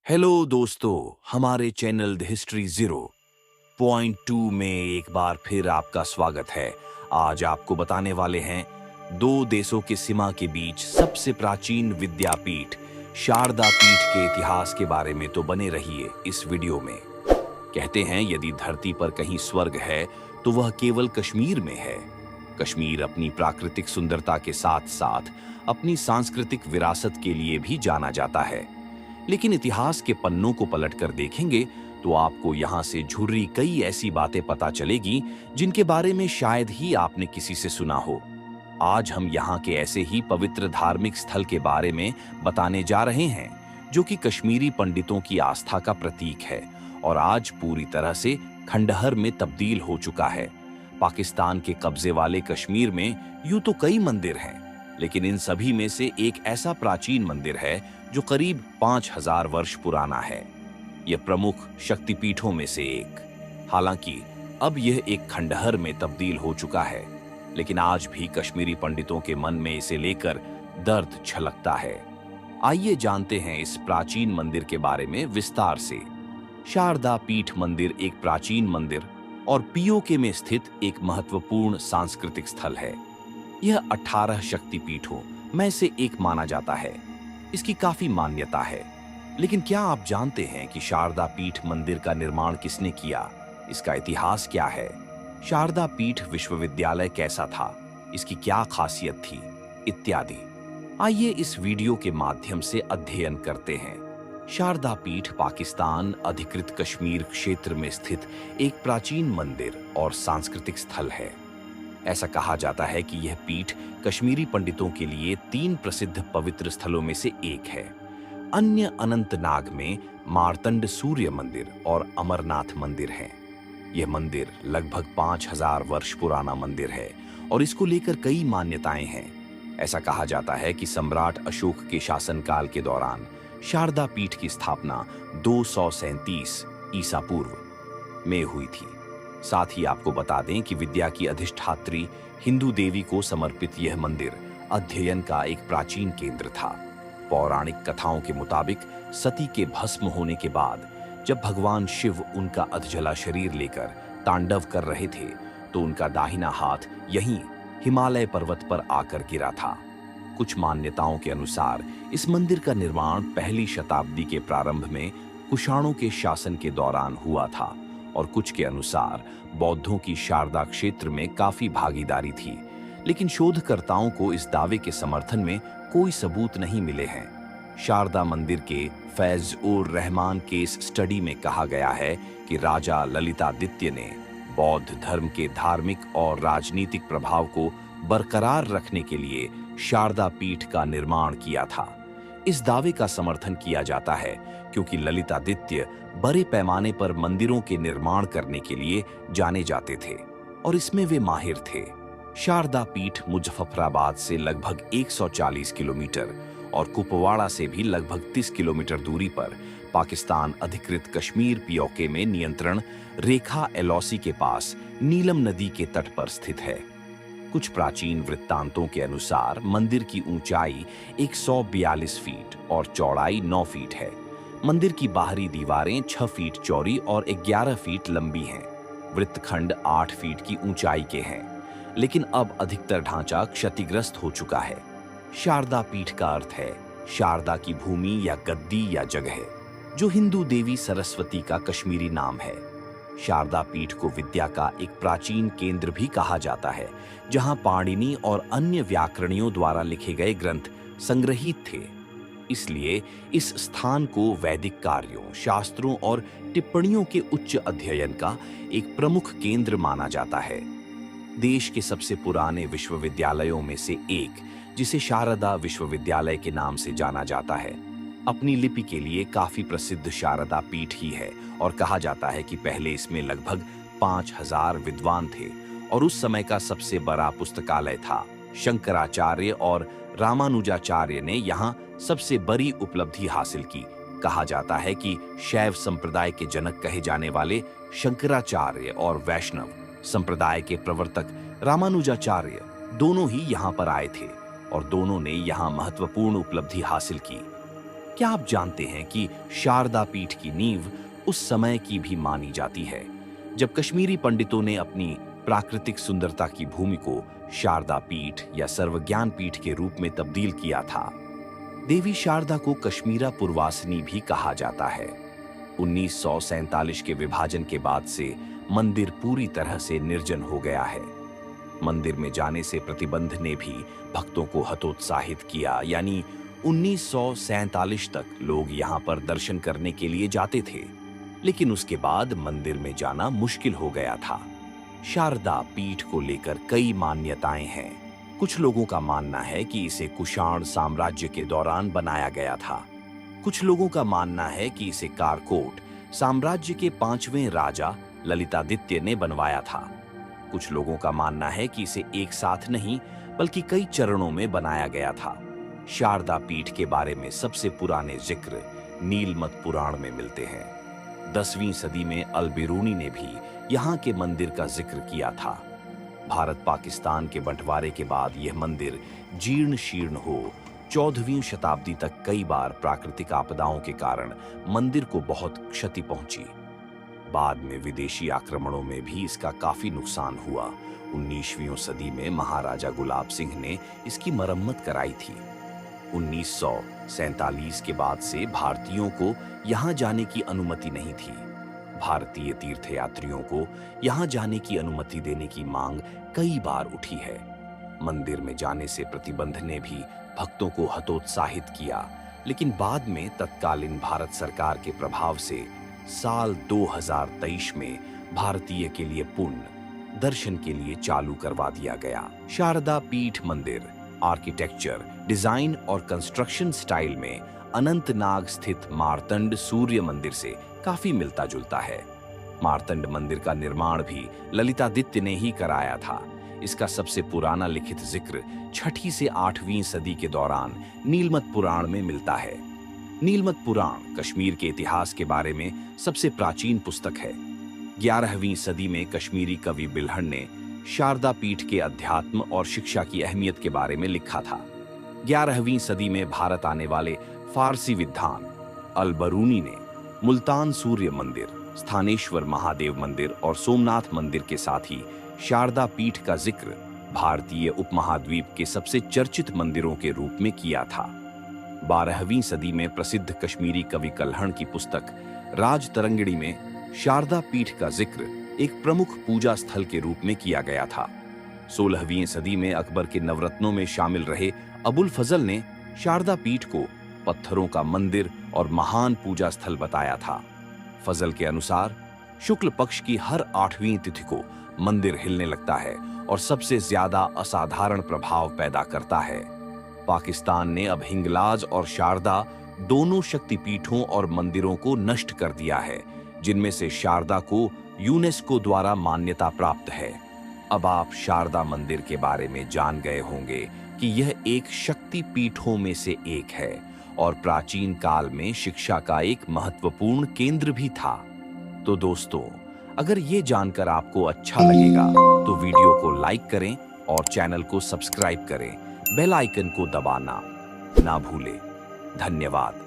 Hello दोस्तों, हमारे channel the history 0.2 में एक बार फिर आपका स्वागत है। आज आपको बताने वाले हैं दो देशों के सीमा के बीच सबसे प्राचीन विद्यापीठ शारदा पीठ के इतिहास के बारे में। तो बने रहिए इस वीडियो में। कहते हैं यदि धरती पर कहीं स्वर्ग है तो वह केवल कश्मीर में है। कश्मीर अपनी प्राकृतिक सुंदरता के साथ साथ अपनी सांस्कृतिक विरासत के लिए भी जाना जाता है। लेकिन इतिहास के पन्नों को पलटकर देखेंगे तो आपको यहाँ से झुर्री कई ऐसी बातें पता चलेगी जिनके बारे में शायद ही आपने किसी से सुना हो। आज हम यहाँ के ऐसे ही पवित्र धार्मिक स्थल के बारे में बताने जा रहे हैं जो कि कश्मीरी पंडितों की आस्था का प्रतीक है और आज पूरी तरह से खंडहर में तब्दील हो चुका है। पाकिस्तान के कब्जे वाले कश्मीर में यूं तो कई मंदिर हैं, लेकिन इन सभी में से एक ऐसा प्राचीन मंदिर है जो करीब 5000 वर्ष पुराना है। यह प्रमुख शक्तिपीठों में से एक। हालांकि अब यह एक खंडहर में तब्दील हो चुका है, लेकिन आज भी कश्मीरी पंडितों के मन में इसे लेकर दर्द छलकता है। आइए जानते हैं इस प्राचीन मंदिर के बारे में विस्तार से। शारदा पीठ मंदिर एक प्राचीन मंदिर और पीओके में स्थित एक महत्वपूर्ण सांस्कृतिक स्थल है। यह 18 शक्तिपीठों में से एक माना जाता है। इसकी काफी मान्यता है। लेकिन क्या आप जानते हैं कि शारदा पीठ मंदिर का निर्माण किसने किया? इसका इतिहास क्या है? शारदा पीठ विश्वविद्यालय कैसा था? इसकी क्या खासियत थी? इत्यादि। आइए इस वीडियो के माध्यम से अध्ययन करते हैं। शारदा पीठ पाकिस्तान अधिकृत कश्मीर क्षेत्र में स्थित एक प्राचीन मंदिर और सांस्कृतिक स्थल है। ऐसा कहा जाता है कि यह पीठ कश्मीरी पंडितों के लिए 3 प्रसिद्ध पवित्र स्थलों में से एक है। अन्य अनंतनाग में मार्तंड सूर्य मंदिर और अमरनाथ मंदिर हैं। यह मंदिर लगभग 5000 वर्ष पुराना मंदिर है और इसको लेकर कई मान्यताएं हैं। ऐसा कहा जाता है कि सम्राट अशोक के शासनकाल के दौरान शारदा पीठ की स्थापना 237 ईसा पूर्व में हुई थी। साथ ही आपको बता दें कि विद्या की अधिष्ठात्री हिंदू देवी को समर्पित यह मंदिर अध्ययन का एक प्राचीन केंद्र था। पौराणिक कथाओं के मुताबिक सती के भस्म होने के बाद जब भगवान शिव उनका अधजला शरीर लेकर तांडव कर रहे थे तो उनका दाहिना हाथ यहीं हिमालय पर्वत पर आकर गिरा था। कुछ मान्यताओं के अनुसार इस मंदिर का निर्माण पहली शताब्दी के प्रारंभ में कुषाणों के शासन के दौरान हुआ था और कुछ के अनुसार बौद्धों की शारदा क्षेत्र में काफी भागीदारी थी। लेकिन शोधकर्ताओं को इस दावे के समर्थन में कोई सबूत नहीं मिले हैं। शारदा मंदिर के फैज उर रहमान केस स्टडी में कहा गया है कि राजा ललितादित्य ने बौद्ध धर्म के धार्मिक और राजनीतिक प्रभाव को बरकरार रखने के लिए शारदा पीठ का निर्माण किया था। इस दावे का समर्थन किया जाता है क्योंकि ललितादित्य बड़े पैमाने पर मंदिरों के निर्माण करने के लिए जाने जाते थे और इसमें वे माहिर थे। शारदा पीठ मुजफ्फराबाद से लगभग 140 किलोमीटर और कुपवाड़ा से भी लगभग 30 किलोमीटर दूरी पर पाकिस्तान अधिकृत कश्मीर पीओके में नियंत्रण रेखा एलओसी के पास नीलम नदी के तट पर स्थित है। कुछ प्राचीन वृत्तांतों के अनुसार मंदिर की ऊंचाई 142 फीट और चौड़ाई 9 फीट है। मंदिर की बाहरी दीवारें 6 फीट चौड़ी और 11 फीट लंबी हैं। वृत्तखंड 8 फीट की ऊंचाई के हैं, लेकिन अब अधिकतर ढांचा क्षतिग्रस्त हो चुका है। शारदा पीठ का अर्थ है शारदा की भूमि या गद्दी या जगह, जो हिंदू देवी सरस्वती का कश्मीरी नाम है। शारदा पीठ को विद्या का एक प्राचीन केंद्र भी कहा जाता है, जहां पाणिनि और अन्य व्याकरणियों द्वारा लिखे गए ग्रंथ संग्रहित थे। इसलिए इस स्थान को वैदिक कार्यों, शास्त्रों और टिप्पणियों के उच्च अध्ययन का एक प्रमुख केंद्र माना जाता है। देश के सबसे पुराने विश्वविद्यालयों में से एक, जिसे शारदा विश्वविद्यालय के नाम से जाना जाता है, अपनी लिपि के लिए काफी प्रसिद्ध शारदा पीठ ही है और कहा जाता है कि पहले इसमें लगभग 5000 विद्वान थे और उस समय का सबसे बड़ा पुस्तकालय था। शंकराचार्य और रामानुजाचार्य ने यहाँ सबसे बड़ी उपलब्धि हासिल की। कहा जाता है कि शैव संप्रदाय के जनक कहे जाने वाले शंकराचार्य और वैष्णव संप्रदाय के प्रवर्तक रामानुजाचार्य दोनों ही यहाँ पर आए थे और दोनों ने यहाँ महत्वपूर्ण उपलब्धि हासिल की। क्या आप जानते हैं कि शारदा पीठ की नींव उस समय की भी मानी जाती है जब कश्मीरी पंडितों ने अपनी प्राकृतिक सुंदरता की भूमि को शारदा पीठ या सर्वज्ञान पीठ के रूप में तब्दील किया था। देवी शारदा को कश्मीरा पुरवासिनी भी कहा जाता है। 1947 के विभाजन के बाद से मंदिर पूरी तरह से निर्जन हो गया है। मंदिर में जाने से प्रतिबंध ने भी भक्तों को हतोत्साहित किया, यानी 1947 तक लोग यहां पर दर्शन करने के लिए जाते थे, लेकिन उसके बाद मंदिर में जाना मुश्किल हो गया था। शारदा पीठ को लेकर कई मान्यताएं हैं। कुछ लोगों का मानना है कि इसे कुषाण साम्राज्य के दौरान बनाया गया था। कुछ लोगों का मानना है कि इसे कारकोट साम्राज्य के 5वें राजा ललितादित्य ने बनवाया था। कुछ लोगों का मानना है कि इसे एक साथ नहीं बल्कि कई चरणों में बनाया गया था। शारदा पीठ के बारे में सबसे पुराने जिक्र नीलमत पुराण में मिलते हैं। 10वीं सदी में अल-बिरूनी ने भी यहाँ के मंदिर का जिक्र किया था। भारत पाकिस्तान के बंटवारे के बाद यह मंदिर जीर्ण शीर्ण हो 14वीं शताब्दी तक कई बार प्राकृतिक आपदाओं के कारण मंदिर को बहुत क्षति पहुंची। बाद में विदेशी आक्रमणों में भी इसका काफी नुकसान हुआ। 19वीं सदी में महाराजा गुलाब सिंह ने इसकी मरम्मत कराई थी। 1947 के बाद से भारतीयों को यहां जाने की अनुमति नहीं थी। भारतीय तीर्थयात्रियों को यहां जाने की अनुमति देने की मांग कई बार उठी है। मंदिर में जाने से प्रतिबंध ने भी भक्तों को हतोत्साहित किया, लेकिन बाद में तत्कालीन भारत सरकार के प्रभाव से साल 2023 में भारतीय के लिए पुण्य दर्शन के लिए चालू करवा दिया गया। शारदा पीठ मंदिर आर्किटेक्चर, डिजाइन और कंस्ट्रक्शन स्टाइल में अनंतनाग स्थित मार्तंड सूर्य मंदिर से काफी मिलता जुलता है। मार्तंड मंदिर का निर्माण भी ललितादित्य ने ही कराया था। इसका सबसे पुराना लिखित जिक्र 6ठी से 8वीं सदी के दौरान नीलमत पुराण में मिलता है। नीलमत पुराण कश्मीर के इतिहास के बारे में सबसे प्राचीन पुस्तक है। 11वीं सदी में कश्मीरी कवि बिल्हण ने शारदा पीठ के अध्यात्म और शिक्षा की अहमियत के बारे में लिखा था। 11वीं सदी में भारत आने वाले फारसी विद्वान अल-बरूनी ने मुल्तान सूर्य मंदिर, स्थानेश्वर महादेव मंदिर और सोमनाथ मंदिर के साथ ही शारदा पीठ का जिक्र भारतीय उपमहाद्वीप के सबसे चर्चित मंदिरों के रूप में किया था। 12वीं सदी में प्रसिद्ध कश्मीरी कवि कल्हण की पुस्तक राजतरंगिणी में शारदा पीठ का जिक्र एक प्रमुख पूजा स्थल के रूप में किया गया था। 16वीं सदी में अकबर के नवरत्नों में शामिल रहे अबुल फजल ने शारदा पीठ को पत्थरों का मंदिर और महान पूजा स्थल बताया था। फजल के अनुसार शुक्ल पक्ष की हर 8वीं तिथि को मंदिर हिलने लगता है और सबसे ज्यादा असाधारण प्रभाव पैदा करता है। पाकिस्तान ने अब हिंगलाज और शारदा दोनों शक्तिपीठों और मंदिरों को नष्ट कर दिया है, जिनमें से शारदा को यूनेस्को द्वारा मान्यता प्राप्त है। अब आप शारदा मंदिर के बारे में जान गए होंगे कि यह एक शक्ति पीठों में से एक है और प्राचीन काल में शिक्षा का एक महत्वपूर्ण केंद्र भी था। तो दोस्तों, अगर ये जानकर आपको अच्छा लगेगा तो वीडियो को लाइक करें और चैनल को सब्सक्राइब करें। बेल आइकन को दबाना ना भूलें। धन्यवाद।